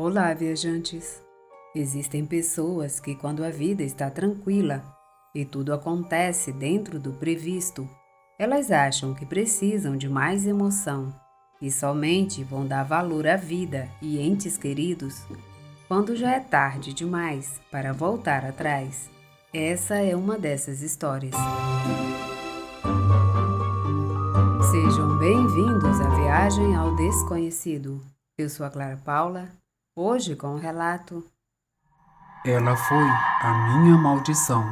Olá, viajantes! Existem pessoas que, quando a vida está tranquila e tudo acontece dentro do previsto, elas acham que precisam de mais emoção e somente vão dar valor à vida e entes queridos quando já é tarde demais para voltar atrás. Essa é uma dessas histórias. Sejam bem-vindos à viagem ao desconhecido. Eu sou a Clara Paula, hoje com o relato Ela foi a minha maldição.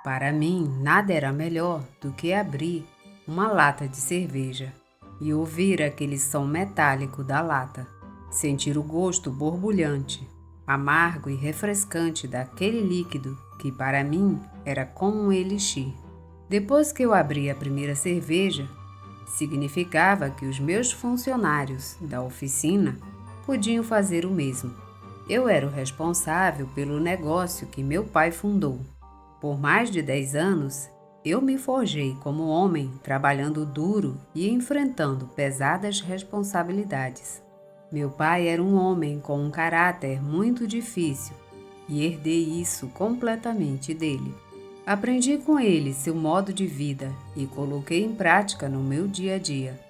Para mim, nada era melhor do que abrir uma lata de cerveja e ouvir aquele som metálico da lata, sentir o gosto borbulhante, amargo e refrescante daquele líquido que para mim era como um elixir. Depois que eu abri a primeira cerveja, significava que os meus funcionários da oficina podiam fazer o mesmo. Eu era o responsável pelo negócio que meu pai fundou. Por mais de 10 anos, eu me forjei como homem, trabalhando duro e enfrentando pesadas responsabilidades. Meu pai era um homem com um caráter muito difícil e herdei isso completamente dele. Aprendi com ele seu modo de vida e coloquei em prática no meu dia a dia.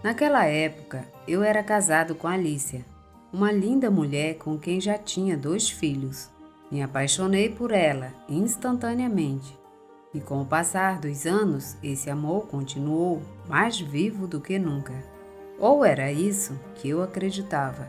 Naquela época, eu era casado com Alicia, uma linda mulher com quem já tinha 2 filhos. Me apaixonei por ela instantaneamente, e com o passar dos anos, esse amor continuou mais vivo do que nunca. Ou era isso que eu acreditava,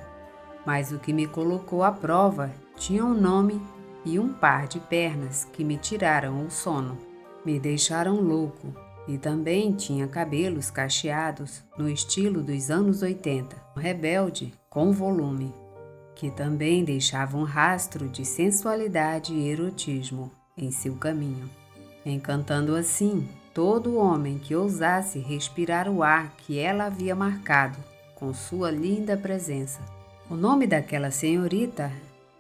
mas o que me colocou à prova tinha um nome e um par de pernas que me tiraram o sono, me deixaram louco, e também tinha cabelos cacheados no estilo dos anos 80, rebelde com volume, que também deixava um rastro de sensualidade e erotismo em seu caminho, encantando assim todo homem que ousasse respirar o ar que ela havia marcado com sua linda presença. O nome daquela senhorita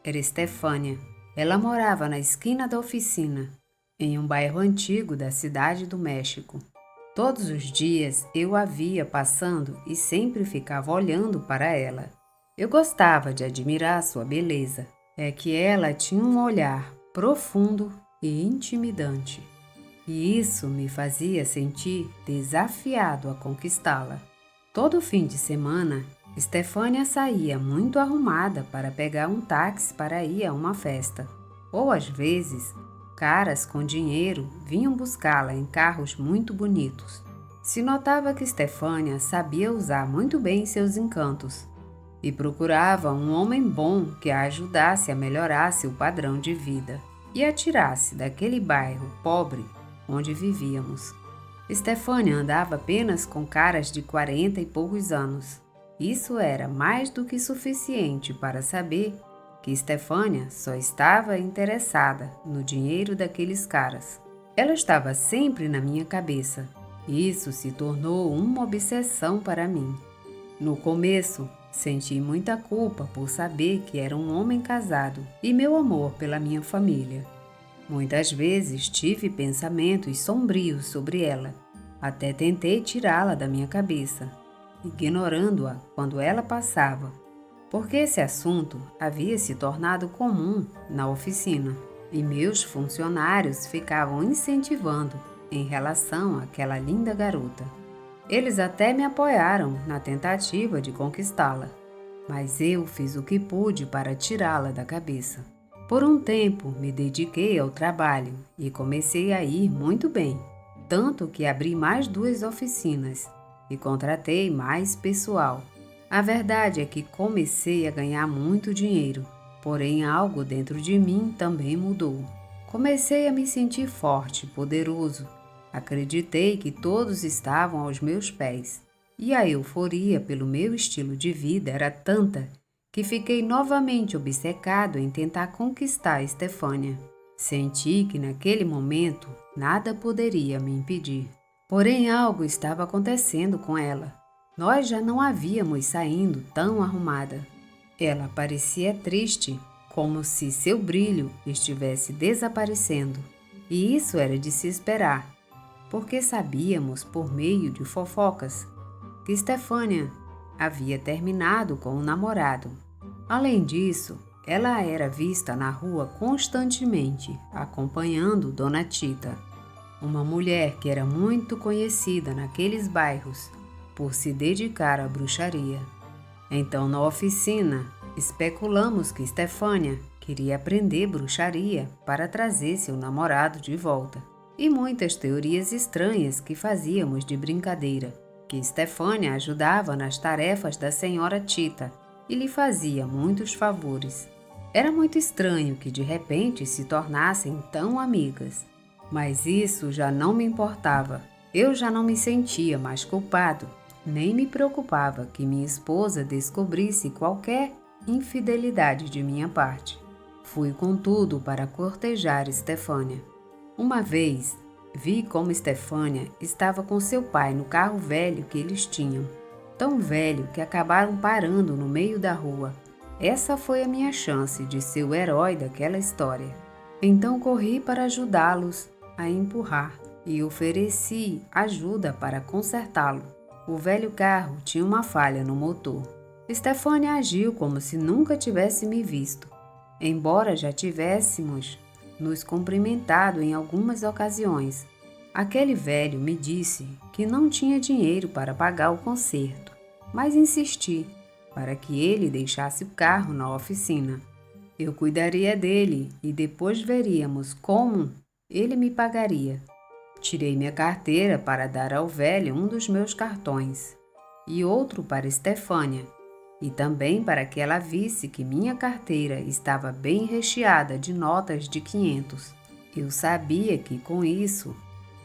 era Estefânia. Ela morava na esquina da oficina, em um bairro antigo da cidade do México. Todos os dias eu a via passando e sempre ficava olhando para ela. Eu gostava de admirar sua beleza. É que ela tinha um olhar profundo e intimidante. E isso me fazia sentir desafiado a conquistá-la. Todo fim de semana, Estefânia saía muito arrumada para pegar um táxi para ir a uma festa. Ou às vezes, caras com dinheiro vinham buscá-la em carros muito bonitos. Se notava que Estefânia sabia usar muito bem seus encantos e procurava um homem bom que a ajudasse a melhorar seu padrão de vida e a tirasse daquele bairro pobre onde vivíamos. Estefânia andava apenas com caras de 40 e poucos anos. Isso era mais do que suficiente para saber que Estefânia só estava interessada no dinheiro daqueles caras. Ela estava sempre na minha cabeça. Isso se tornou uma obsessão para mim. No começo, senti muita culpa por saber que era um homem casado e meu amor pela minha família. Muitas vezes tive pensamentos sombrios sobre ela. Até tentei tirá-la da minha cabeça, ignorando-a quando ela passava, porque esse assunto havia se tornado comum na oficina e meus funcionários ficavam incentivando em relação àquela linda garota. Eles até me apoiaram na tentativa de conquistá-la, mas eu fiz o que pude para tirá-la da cabeça. Por um tempo me dediquei ao trabalho e comecei a ir muito bem, tanto que abri mais 2 oficinas e contratei mais pessoal. A verdade é que comecei a ganhar muito dinheiro, porém algo dentro de mim também mudou. Comecei a me sentir forte, poderoso. Acreditei que todos estavam aos meus pés. E a euforia pelo meu estilo de vida era tanta que fiquei novamente obcecado em tentar conquistar Estefânia. Senti que naquele momento nada poderia me impedir. Porém, algo estava acontecendo com ela. Nós já não a víamos saindo tão arrumada. Ela parecia triste, como se seu brilho estivesse desaparecendo. E isso era de se esperar, porque sabíamos por meio de fofocas que Estefânia havia terminado com o namorado. Além disso, ela era vista na rua constantemente, acompanhando Dona Tita, uma mulher que era muito conhecida naqueles bairros por se dedicar à bruxaria. Então, na oficina, especulamos que Stefânia queria aprender bruxaria para trazer seu namorado de volta. E muitas teorias estranhas que fazíamos de brincadeira, que Stefânia ajudava nas tarefas da senhora Tita e lhe fazia muitos favores. Era muito estranho que de repente se tornassem tão amigas. Mas isso já não me importava. Eu já não me sentia mais culpado, nem me preocupava que minha esposa descobrisse qualquer infidelidade de minha parte. Fui com tudo para cortejar Stefânia. Uma vez, vi como Stefânia estava com seu pai no carro velho que eles tinham. Tão velho que acabaram parando no meio da rua. Essa foi a minha chance de ser o herói daquela história. Então corri para ajudá-los a empurrar e ofereci ajuda para consertá-lo. O velho carro tinha uma falha no motor. Stefânia agiu como se nunca tivesse me visto, embora já tivéssemos nos cumprimentado em algumas ocasiões. Aquele velho me disse que não tinha dinheiro para pagar o conserto, mas insisti para que ele deixasse o carro na oficina. Eu cuidaria dele e depois veríamos como ele me pagaria. Tirei minha carteira para dar ao velho um dos meus cartões e outro para Stefânia, e também para que ela visse que minha carteira estava bem recheada de notas de 500. Eu sabia que com isso,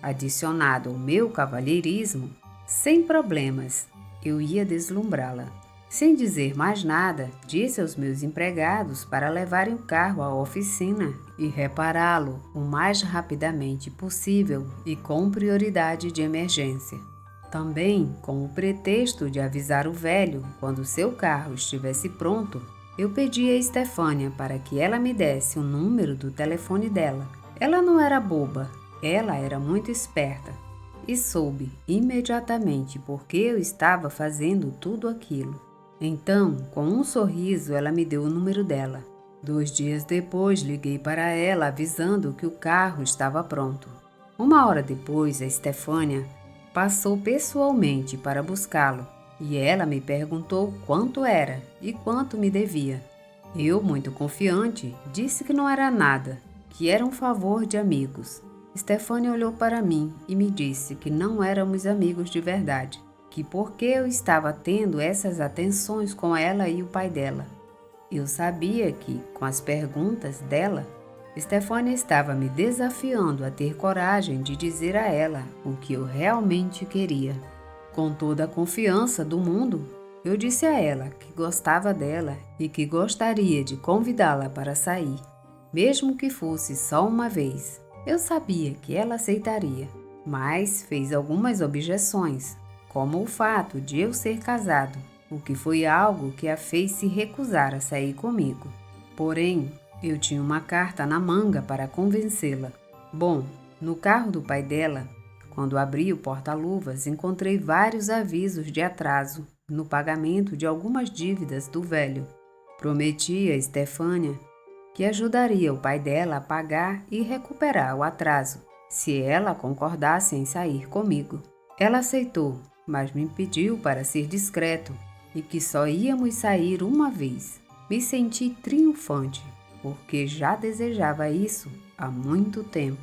adicionado ao meu cavalheirismo, sem problemas, eu ia deslumbrá-la. Sem dizer mais nada, disse aos meus empregados para levarem o carro à oficina e repará-lo o mais rapidamente possível e com prioridade de emergência. Também, com o pretexto de avisar o velho quando seu carro estivesse pronto, eu pedi a Stefânia para que ela me desse o número do telefone dela. Ela não era boba, ela era muito esperta e soube imediatamente por que eu estava fazendo tudo aquilo. Então, com um sorriso, ela me deu o número dela. 2 dias depois, liguei para ela avisando que o carro estava pronto. 1 hora depois, a Stefânia passou pessoalmente para buscá-lo e ela me perguntou quanto era e quanto me devia. Eu, muito confiante, disse que não era nada, que era um favor de amigos. Stefânia olhou para mim e me disse que não éramos amigos de verdade, que porque eu estava tendo essas atenções com ela e o pai dela. Eu sabia que, com as perguntas dela, Stefânia estava me desafiando a ter coragem de dizer a ela o que eu realmente queria. Com toda a confiança do mundo, eu disse a ela que gostava dela e que gostaria de convidá-la para sair, mesmo que fosse só uma vez. Eu sabia que ela aceitaria, mas fez algumas objeções, como o fato de eu ser casado, o que foi algo que a fez se recusar a sair comigo. Porém, eu tinha uma carta na manga para convencê-la. Bom, no carro do pai dela, quando abri o porta-luvas, encontrei vários avisos de atraso no pagamento de algumas dívidas do velho. Prometi a Stefânia que ajudaria o pai dela a pagar e recuperar o atraso, se ela concordasse em sair comigo. Ela aceitou, mas me pediu para ser discreto e que só íamos sair uma vez. Me senti triunfante, porque já desejava isso há muito tempo.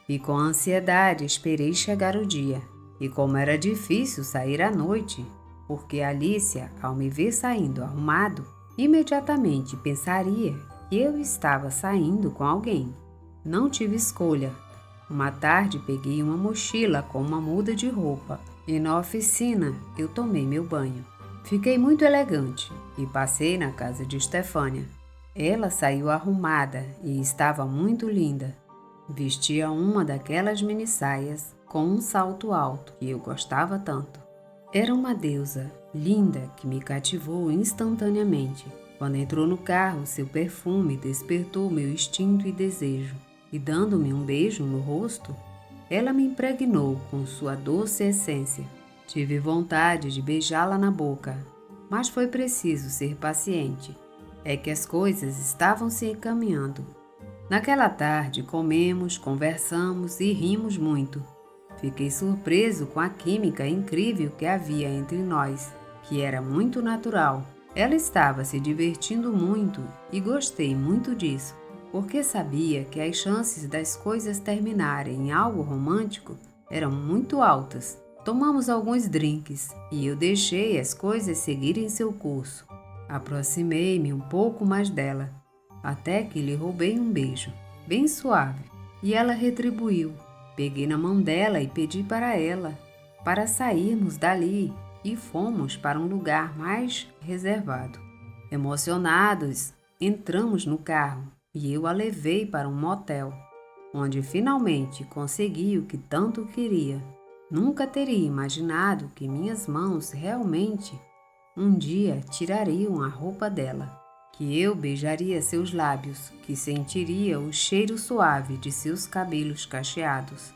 E com ansiedade esperei chegar o dia. E como era difícil sair à noite, porque Alicia, ao me ver saindo arrumado, imediatamente pensaria que eu estava saindo com alguém. Não tive escolha. Uma tarde peguei uma mochila com uma muda de roupa e na oficina eu tomei meu banho. Fiquei muito elegante e passei na casa de Stefânia. Ela saiu arrumada e estava muito linda. Vestia uma daquelas minissaias com um salto alto que eu gostava tanto. Era uma deusa linda que me cativou instantaneamente. Quando entrou no carro, seu perfume despertou meu instinto e desejo. E dando-me um beijo no rosto, ela me impregnou com sua doce essência. Tive vontade de beijá-la na boca, mas foi preciso ser paciente. é que as coisas estavam se encaminhando. Naquela tarde comemos, conversamos e rimos muito. Fiquei surpreso com a química incrível que havia entre nós, que era muito natural. Ela estava se divertindo muito e gostei muito disso, porque sabia que as chances das coisas terminarem em algo romântico eram muito altas. Tomamos alguns drinks e eu deixei as coisas seguirem seu curso. Aproximei-me um pouco mais dela, até que lhe roubei um beijo, bem suave, e ela retribuiu. Peguei na mão dela e pedi para sairmos dali, e fomos para um lugar mais reservado. Emocionados, entramos no carro e eu a levei para um motel, onde finalmente consegui o que tanto queria. Nunca teria imaginado que minhas mãos realmente um dia tirariam a roupa dela, que eu beijaria seus lábios, que sentiria o cheiro suave de seus cabelos cacheados,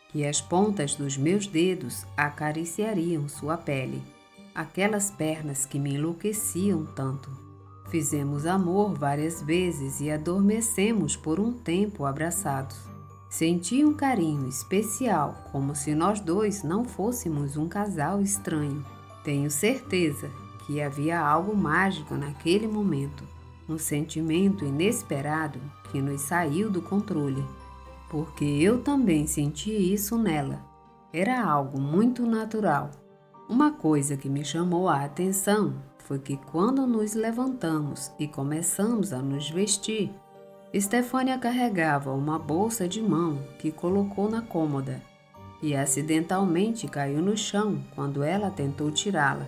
que as pontas dos meus dedos acariciariam sua pele, aquelas pernas que me enlouqueciam tanto. Fizemos amor várias vezes e adormecemos por um tempo abraçados. Senti um carinho especial, como se nós dois não fôssemos um casal estranho. Tenho certeza que havia algo mágico naquele momento, um sentimento inesperado que nos saiu do controle, porque eu também senti isso nela. Era algo muito natural. Uma coisa que me chamou a atenção foi que quando nos levantamos e começamos a nos vestir, Estefânia carregava uma bolsa de mão que colocou na cômoda e acidentalmente caiu no chão quando ela tentou tirá-la.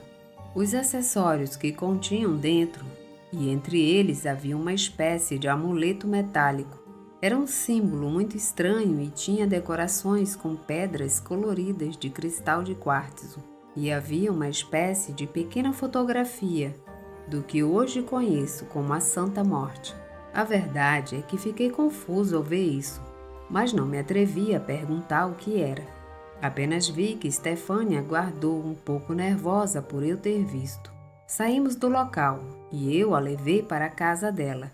Os acessórios que continham dentro, e entre eles havia uma espécie de amuleto metálico, era um símbolo muito estranho e tinha decorações com pedras coloridas de cristal de quartzo, e havia uma espécie de pequena fotografia do que hoje conheço como a Santa Morte. A verdade é que fiquei confuso ao ver isso, mas não me atrevi a perguntar o que era. Apenas vi que Estefânia guardou um pouco nervosa por eu ter visto. Saímos do local e eu a levei para a casa dela.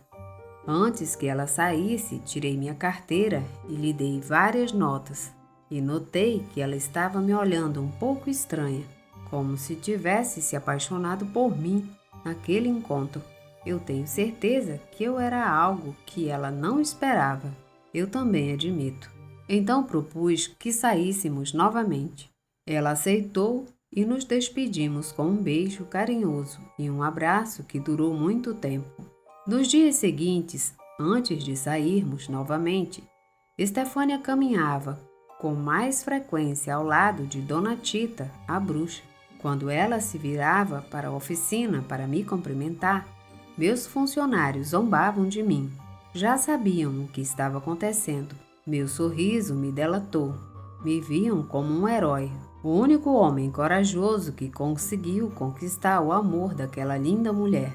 Antes que ela saísse, tirei minha carteira e lhe dei várias notas. E notei que ela estava me olhando um pouco estranha, como se tivesse se apaixonado por mim naquele encontro. Eu tenho certeza que eu era algo que ela não esperava. Eu também admito. Então propus que saíssemos novamente. Ela aceitou e nos despedimos com um beijo carinhoso e um abraço que durou muito tempo. Nos dias seguintes, antes de sairmos novamente, Estefânia caminhava com mais frequência ao lado de Dona Tita, a bruxa. Quando ela se virava para a oficina para me cumprimentar, meus funcionários zombavam de mim. Já sabiam o que estava acontecendo. Meu sorriso me delatou. Me viam como um herói, o único homem corajoso que conseguiu conquistar o amor daquela linda mulher.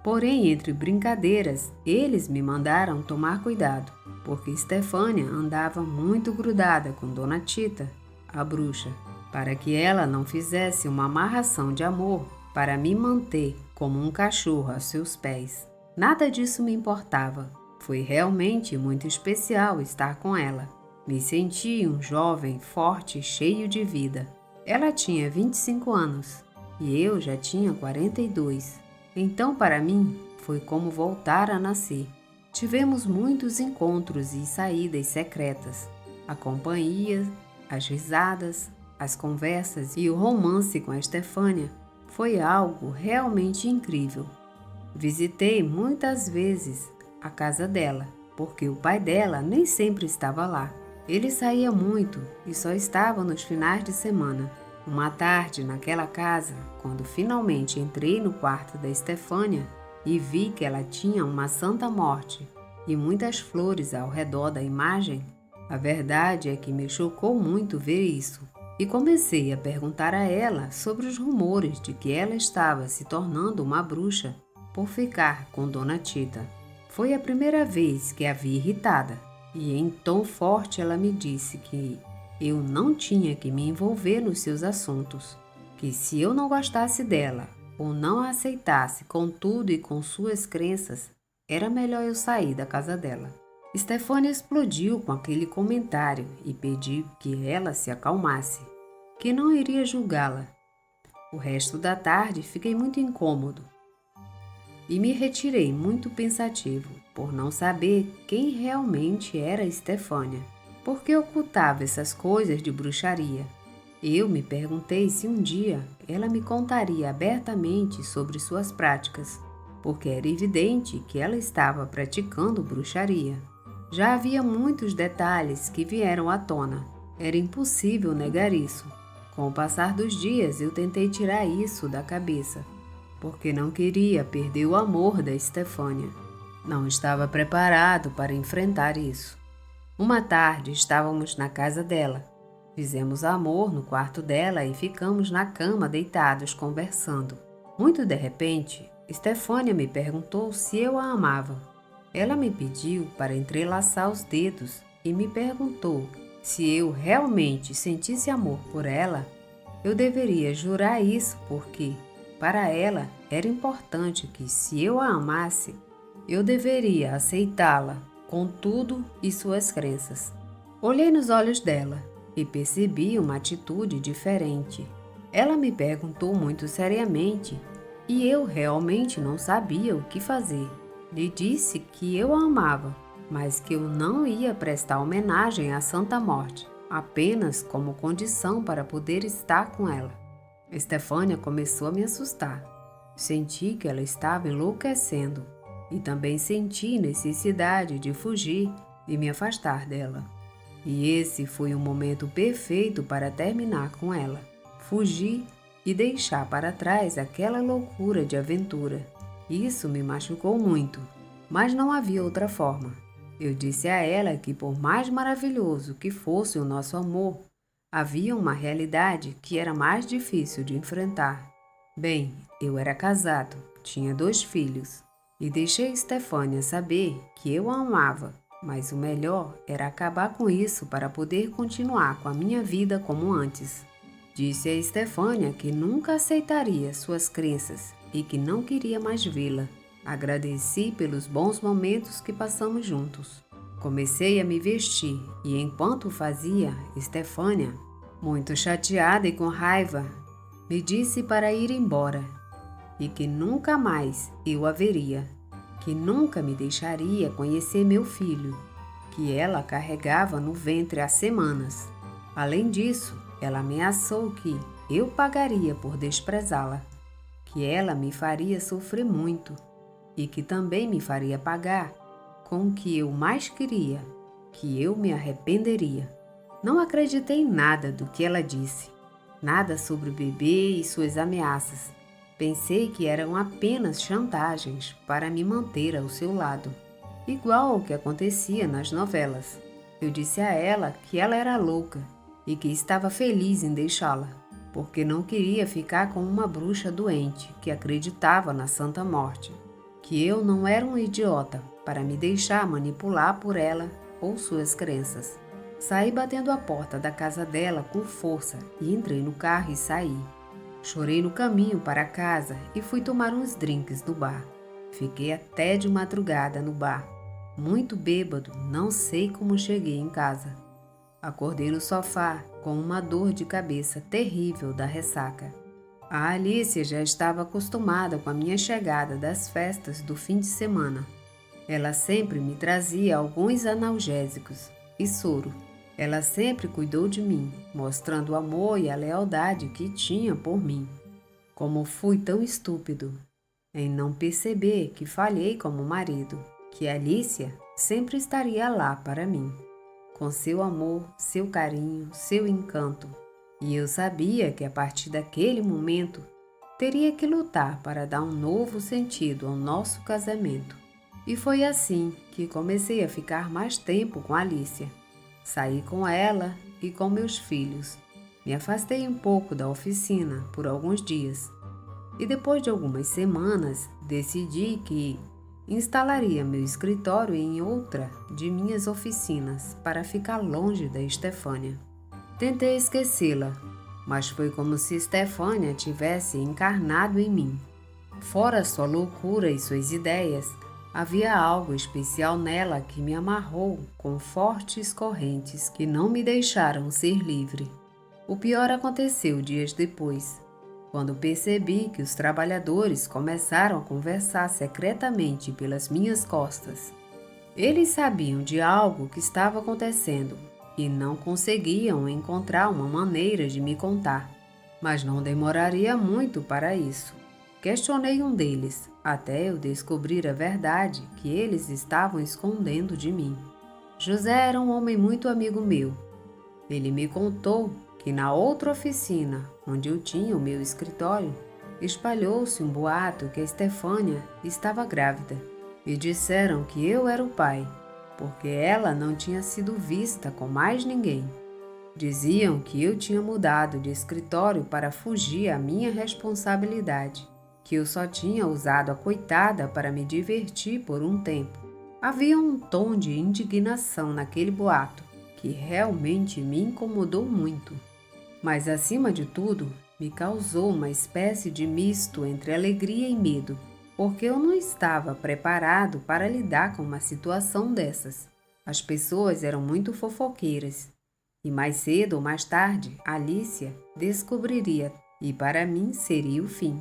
Porém, entre brincadeiras, eles me mandaram tomar cuidado, porque Estefânia andava muito grudada com Dona Tita, a bruxa, para que ela não fizesse uma amarração de amor para me manter como um cachorro a seus pés. Nada disso me importava. Foi realmente muito especial estar com ela. Me senti um jovem, forte e cheio de vida. Ela tinha 25 anos e eu já tinha 42. Então, para mim, foi como voltar a nascer. Tivemos muitos encontros e saídas secretas. A companhia, as risadas, as conversas e o romance com a Estefânia foi algo realmente incrível. Visitei muitas vezes a casa dela, porque o pai dela nem sempre estava lá. Ele saía muito e só estava nos finais de semana. Uma tarde naquela casa, quando finalmente entrei no quarto da Estefânia e vi que ela tinha uma Santa Morte e muitas flores ao redor da imagem, a verdade é que me chocou muito ver isso. E comecei a perguntar a ela sobre os rumores de que ela estava se tornando uma bruxa por ficar com Dona Tita. Foi a primeira vez que a vi irritada, e em tom forte ela me disse que eu não tinha que me envolver nos seus assuntos, que se eu não gostasse dela ou não a aceitasse com tudo e com suas crenças, era melhor eu sair da casa dela. Stefânia explodiu com aquele comentário e pediu que ela se acalmasse, que não iria julgá-la. O resto da tarde fiquei muito incômodo e me retirei muito pensativo por não saber quem realmente era Stefânia. Por que ocultava essas coisas de bruxaria? Eu me perguntei se um dia ela me contaria abertamente sobre suas práticas, porque era evidente que ela estava praticando bruxaria. Já havia muitos detalhes que vieram à tona. Era impossível negar isso. Com o passar dos dias, eu tentei tirar isso da cabeça, porque não queria perder o amor da Stefânia. Não estava preparado para enfrentar isso. Uma tarde, estávamos na casa dela. Fizemos amor no quarto dela e ficamos na cama deitados conversando. Muito de repente, Stefânia me perguntou se eu a amava. Ela me pediu para entrelaçar os dedos e me perguntou se eu realmente sentisse amor por ela. Eu deveria jurar isso porque, para ela, era importante que, se eu a amasse, eu deveria aceitá-la com tudo e suas crenças. Olhei nos olhos dela e percebi uma atitude diferente. Ela me perguntou muito seriamente e eu realmente não sabia o que fazer. Lhe disse que eu a amava, mas que eu não ia prestar homenagem à Santa Morte, apenas como condição para poder estar com ela. Stefânia começou a me assustar. Senti que ela estava enlouquecendo e também senti necessidade de fugir e me afastar dela. E esse foi o momento perfeito para terminar com ela. Fugir e deixar para trás aquela loucura de aventura. Isso me machucou muito, mas não havia outra forma. Eu disse a ela que, por mais maravilhoso que fosse o nosso amor, havia uma realidade que era mais difícil de enfrentar. Bem, eu era casado, tinha 2 filhos e deixei Stefânia saber que eu a amava, mas o melhor era acabar com isso para poder continuar com a minha vida como antes. Disse a Stefânia que nunca aceitaria suas crenças e que não queria mais vê-la. Agradeci pelos bons momentos que passamos juntos. Comecei a me vestir e, enquanto o fazia, Stefânia, muito chateada e com raiva, me disse para ir embora e que nunca mais eu a veria, que nunca me deixaria conhecer meu filho, que ela carregava no ventre há semanas. Além disso, ela ameaçou que eu pagaria por desprezá-la, que ela me faria sofrer muito e que também me faria pagar com o que eu mais queria, que eu me arrependeria. Não acreditei em nada do que ela disse, nada sobre o bebê e suas ameaças. Pensei que eram apenas chantagens para me manter ao seu lado, igual ao que acontecia nas novelas. Eu disse a ela que ela era louca e que estava feliz em deixá-la, porque não queria ficar com uma bruxa doente que acreditava na Santa Morte, que eu não era um idiota para me deixar manipular por ela ou suas crenças. Saí batendo a porta da casa dela com força e entrei no carro e saí. Chorei no caminho para casa e fui tomar uns drinks no bar. Fiquei até de madrugada no bar. Muito bêbado, não sei como cheguei em casa. Acordei no sofá com uma dor de cabeça terrível da ressaca. A Alicia já estava acostumada com a minha chegada das festas do fim de semana. Ela sempre me trazia alguns analgésicos e soro. Ela sempre cuidou de mim, mostrando o amor e a lealdade que tinha por mim. Como fui tão estúpido em não perceber que falhei como marido, que Alicia sempre estaria lá para mim, com seu amor, seu carinho, seu encanto. E eu sabia que a partir daquele momento teria que lutar para dar um novo sentido ao nosso casamento. E foi assim que comecei a ficar mais tempo com Alicia. Saí com ela e com meus filhos. Me afastei um pouco da oficina por alguns dias. E depois de algumas semanas, decidi que instalaria meu escritório em outra de minhas oficinas para ficar longe da Stefânia. Tentei esquecê-la, mas foi como se Stefânia tivesse encarnado em mim. Fora sua loucura e suas ideias, havia algo especial nela que me amarrou com fortes correntes que não me deixaram ser livre. O pior aconteceu dias depois, quando percebi que os trabalhadores começaram a conversar secretamente pelas minhas costas. Eles sabiam de algo que estava acontecendo e não conseguiam encontrar uma maneira de me contar, mas não demoraria muito para isso. Questionei um deles, até eu descobrir a verdade que eles estavam escondendo de mim. José era um homem muito amigo meu. Ele me contou que na outra oficina, onde eu tinha o meu escritório, espalhou-se um boato que a Estefânia estava grávida e disseram que eu era o pai, porque ela não tinha sido vista com mais ninguém. Diziam que eu tinha mudado de escritório para fugir à minha responsabilidade, que eu só tinha usado a coitada para me divertir por um tempo. Havia um tom de indignação naquele boato que realmente me incomodou muito. Mas, acima de tudo, me causou uma espécie de misto entre alegria e medo, porque eu não estava preparado para lidar com uma situação dessas. As pessoas eram muito fofoqueiras, e mais cedo ou mais tarde, Alicia descobriria, e para mim seria o fim.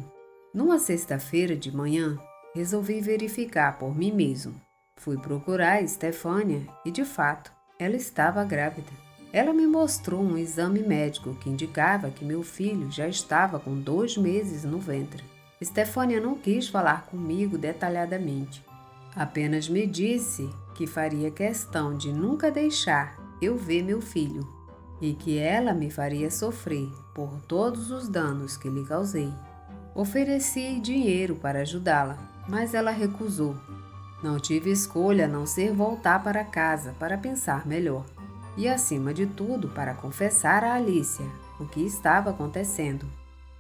Numa sexta-feira de manhã, resolvi verificar por mim mesmo. Fui procurar Estefânia e, de fato, ela estava grávida. Ela me mostrou um exame médico que indicava que meu filho já estava com 2 meses no ventre. Estefânia não quis falar comigo detalhadamente. Apenas me disse que faria questão de nunca deixar eu ver meu filho e que ela me faria sofrer por todos os danos que lhe causei. Ofereci dinheiro para ajudá-la, mas ela recusou. Não tive escolha a não ser voltar para casa para pensar melhor. E, acima de tudo, para confessar a Alicia o que estava acontecendo.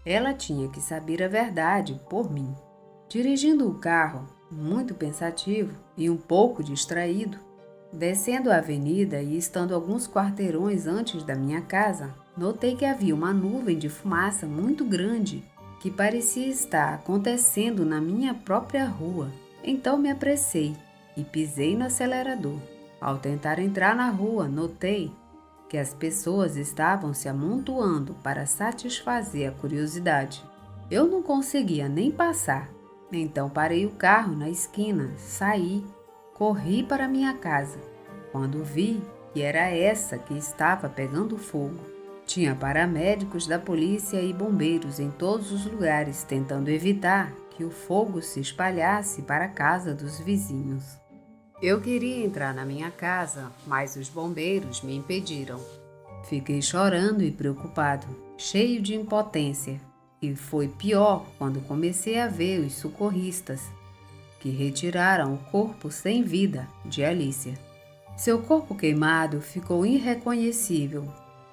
Ela tinha que saber a verdade por mim. Dirigindo o carro, muito pensativo e um pouco distraído, descendo a avenida e estando alguns quarteirões antes da minha casa, notei que havia uma nuvem de fumaça muito grande que parecia estar acontecendo na minha própria rua. Então me apressei e pisei no acelerador. Ao tentar entrar na rua, notei que as pessoas estavam se amontoando para satisfazer a curiosidade. Eu não conseguia nem passar. Então parei o carro na esquina, saí, corri para minha casa. Quando vi que era essa que estava pegando fogo. Tinha paramédicos da polícia e bombeiros em todos os lugares tentando evitar que o fogo se espalhasse para a casa dos vizinhos. Eu queria entrar na minha casa, mas os bombeiros me impediram. Fiquei chorando e preocupado, cheio de impotência. E foi pior quando comecei a ver os socorristas, que retiraram o corpo sem vida de Alicia. Seu corpo queimado ficou irreconhecível.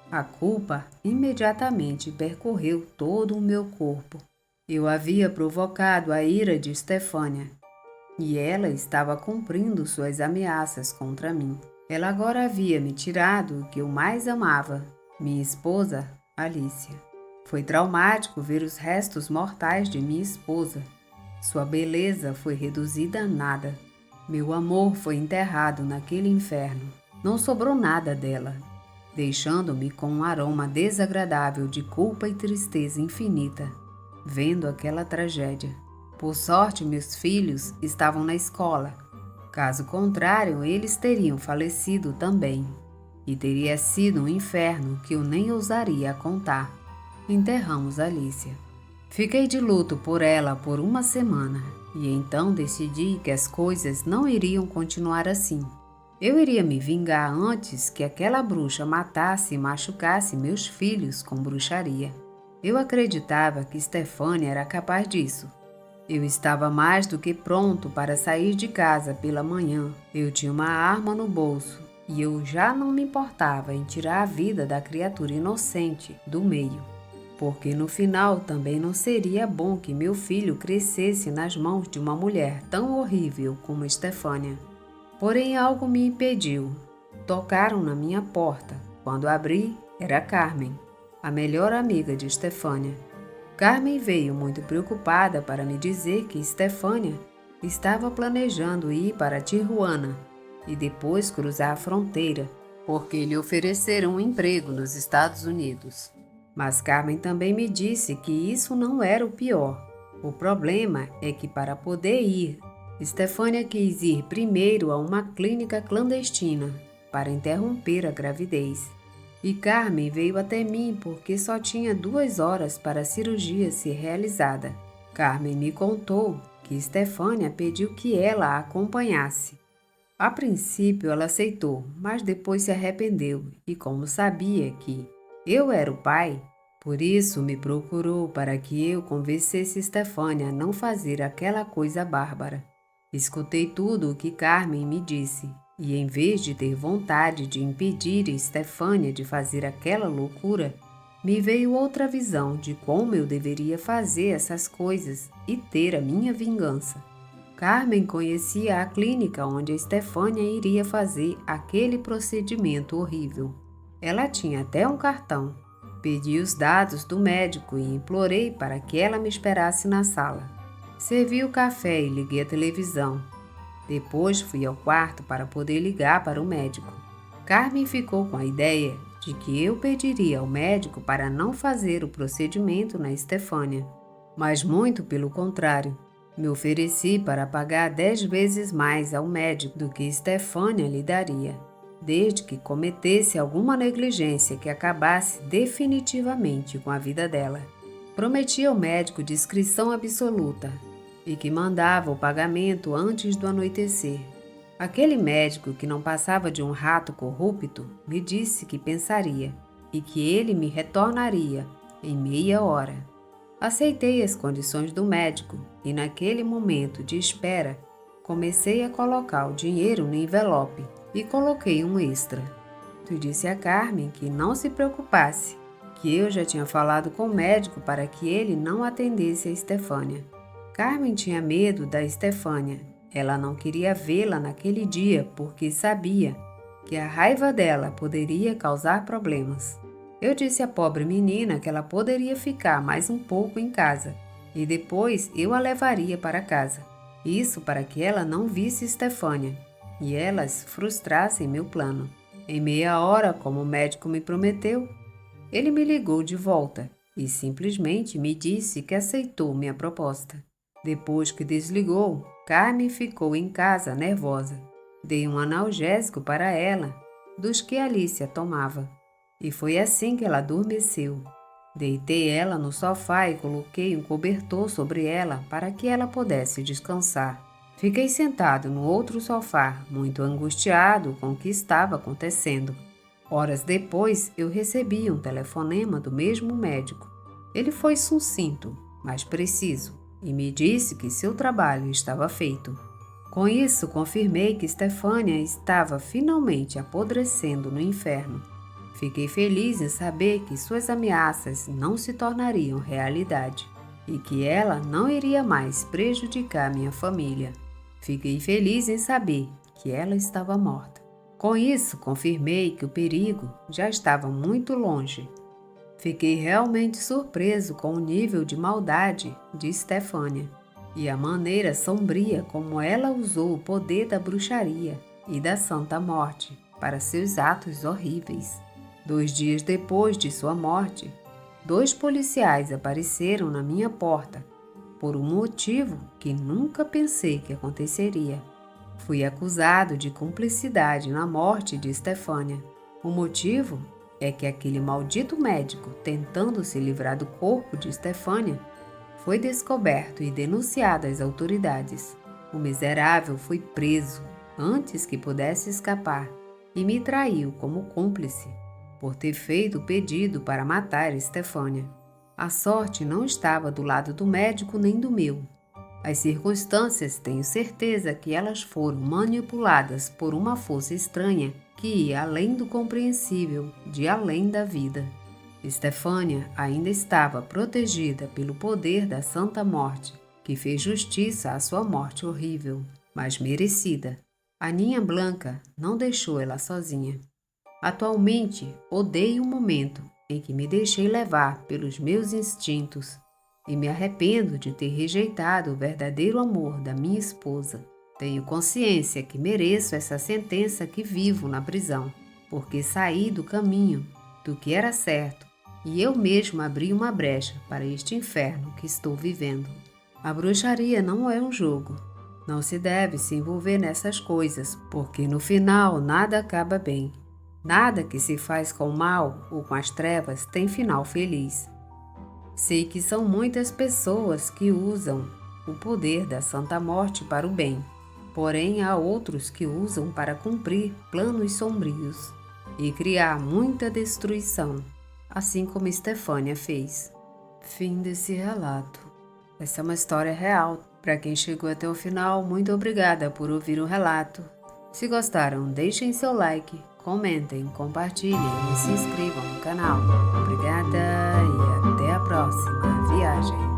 A culpa imediatamente percorreu todo o meu corpo. Eu havia provocado a ira de Estefânia, e ela estava cumprindo suas ameaças contra mim. Ela agora havia me tirado o que eu mais amava, minha esposa, Alicia. Foi traumático ver os restos mortais de minha esposa. Sua beleza foi reduzida a nada. Meu amor foi enterrado naquele inferno. Não sobrou nada dela, deixando-me com um aroma desagradável de culpa e tristeza infinita, vendo aquela tragédia. Por sorte, meus filhos estavam na escola. Caso contrário, eles teriam falecido também. E teria sido um inferno que eu nem ousaria contar. Enterramos Alicia. Fiquei de luto por ela por 1 semana. E então decidi que as coisas não iriam continuar assim. Eu iria me vingar antes que aquela bruxa matasse e machucasse meus filhos com bruxaria. Eu acreditava que Estefânia era capaz disso. Eu estava mais do que pronto para sair de casa pela manhã. Eu tinha uma arma no bolso e eu já não me importava em tirar a vida da criatura inocente do meio, porque no final também não seria bom que meu filho crescesse nas mãos de uma mulher tão horrível como Estefânia. Porém, algo me impediu. Tocaram na minha porta. Quando abri, era Carmen, a melhor amiga de Estefânia. Carmen veio muito preocupada para me dizer que Estefânia estava planejando ir para Tijuana e depois cruzar a fronteira, porque lhe ofereceram um emprego nos Estados Unidos. Mas Carmen também me disse que isso não era o pior. O problema é que para poder ir, Estefânia quis ir primeiro a uma clínica clandestina para interromper a gravidez. E Carmen veio até mim porque só tinha 2 horas para a cirurgia ser realizada. Carmen me contou que Estefânia pediu que ela a acompanhasse. A princípio ela aceitou, mas depois se arrependeu e, como sabia que eu era o pai, por isso me procurou para que eu convencesse Estefânia a não fazer aquela coisa bárbara. Escutei tudo o que Carmen me disse e, em vez de ter vontade de impedir Estefânia de fazer aquela loucura, me veio outra visão de como eu deveria fazer essas coisas e ter a minha vingança. Carmen conhecia a clínica onde a Estefânia iria fazer aquele procedimento horrível. Ela tinha até um cartão. Pedi os dados do médico e implorei para que ela me esperasse na sala. Servi o café e liguei a televisão. Depois fui ao quarto para poder ligar para o médico. Carmen ficou com a ideia de que eu pediria ao médico para não fazer o procedimento na Estefânia. Mas muito pelo contrário, me ofereci para pagar 10 vezes mais ao médico do que Estefânia lhe daria, desde que cometesse alguma negligência que acabasse definitivamente com a vida dela. Prometi ao médico discrição absoluta e que mandava o pagamento antes do anoitecer. Aquele médico que não passava de um rato corrupto me disse que pensaria e que ele me retornaria em meia hora. Aceitei as condições do médico e, naquele momento de espera, comecei a colocar o dinheiro no envelope e coloquei um extra. Tu disse a Carmen que não se preocupasse, que eu já tinha falado com o médico para que ele não atendesse a Estefânia. Carmen tinha medo da Estefânia. Ela não queria vê-la naquele dia porque sabia que a raiva dela poderia causar problemas. Eu disse à pobre menina que ela poderia ficar mais um pouco em casa e depois eu a levaria para casa. Isso para que ela não visse Estefânia e elas frustrassem meu plano. Em meia hora, como o médico me prometeu, ele me ligou de volta e simplesmente me disse que aceitou minha proposta. Depois que desligou, Carmen ficou em casa nervosa. Dei um analgésico para ela, dos que Alicia tomava. E foi assim que ela adormeceu. Deitei ela no sofá e coloquei um cobertor sobre ela para que ela pudesse descansar. Fiquei sentado no outro sofá, muito angustiado com o que estava acontecendo. Horas depois, eu recebi um telefonema do mesmo médico. Ele foi sucinto, mas preciso, e me disse que seu trabalho estava feito. Com isso, confirmei que Estefânia estava finalmente apodrecendo no inferno. Fiquei feliz em saber que suas ameaças não se tornariam realidade e que ela não iria mais prejudicar minha família. Fiquei feliz em saber que ela estava morta. Com isso, confirmei que o perigo já estava muito longe. Fiquei realmente surpreso com o nível de maldade de Estefânia e a maneira sombria como ela usou o poder da bruxaria e da Santa Morte para seus atos horríveis. 2 dias depois de sua morte, 2 policiais apareceram na minha porta por um motivo que nunca pensei que aconteceria. Fui acusado de cumplicidade na morte de Estefânia. O motivo é que aquele maldito médico, tentando se livrar do corpo de Estefânia, foi descoberto e denunciado às autoridades. O miserável foi preso antes que pudesse escapar e me traiu como cúmplice por ter feito o pedido para matar Estefânia. A sorte não estava do lado do médico nem do meu. As circunstâncias, tenho certeza que elas foram manipuladas por uma força estranha que ia além do compreensível, de além da vida. Estefânia ainda estava protegida pelo poder da Santa Morte, que fez justiça à sua morte horrível, mas merecida. A Ninha Blanca não deixou ela sozinha. Atualmente, odeio o momento em que me deixei levar pelos meus instintos e me arrependo de ter rejeitado o verdadeiro amor da minha esposa. Tenho consciência que mereço essa sentença que vivo na prisão, porque saí do caminho do que era certo e eu mesmo abri uma brecha para este inferno que estou vivendo. A bruxaria não é um jogo. Não se deve se envolver nessas coisas, porque no final nada acaba bem. Nada que se faz com o mal ou com as trevas tem final feliz. Sei que são muitas pessoas que usam o poder da Santa Morte para o bem, porém há outros que usam para cumprir planos sombrios e criar muita destruição, assim como Estefânia fez. Fim desse relato. Essa é uma história real. Para quem chegou até o final, muito obrigada por ouvir o relato. Se gostaram, deixem seu like, comentem, compartilhem e se inscrevam no canal. Obrigada e até a próxima viagem.